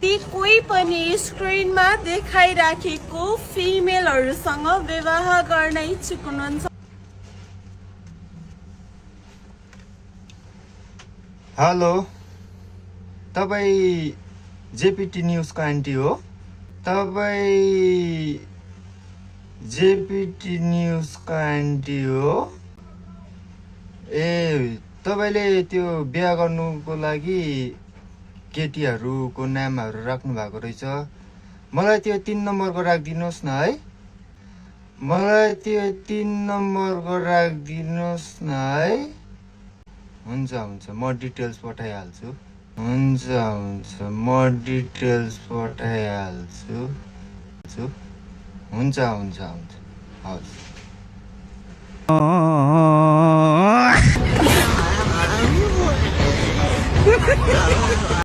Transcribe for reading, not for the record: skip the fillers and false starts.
ती कोही पनि स्क्रिनमा देखाइराखेको फिमेलहरूसँग विवाह गर्न इच्छुक हुनुहुन्छ? हेलो, तपाईँ जेपीटी न्युजको आन्टी हो? तपाईँ जेपीटी न्युजको आन्टी हो? ए, तपाईँले त्यो बिहा गर्नुको लागि केटीहरूको नामहरू राख्नु भएको रहेछ। मलाई त्यो 3 नम्बरको राखिदिनुहोस् न है। मलाई त्यो 3 नम्बरको राखिदिनुहोस् न है। हुन्छ हुन्छ, म डिटेल्स पठाइहाल्छु। हुन्छ हुन्छ, म डिटेल्स पठाइहाल्छु। हुन्छ हुन्छ हुन्छ, हवस्।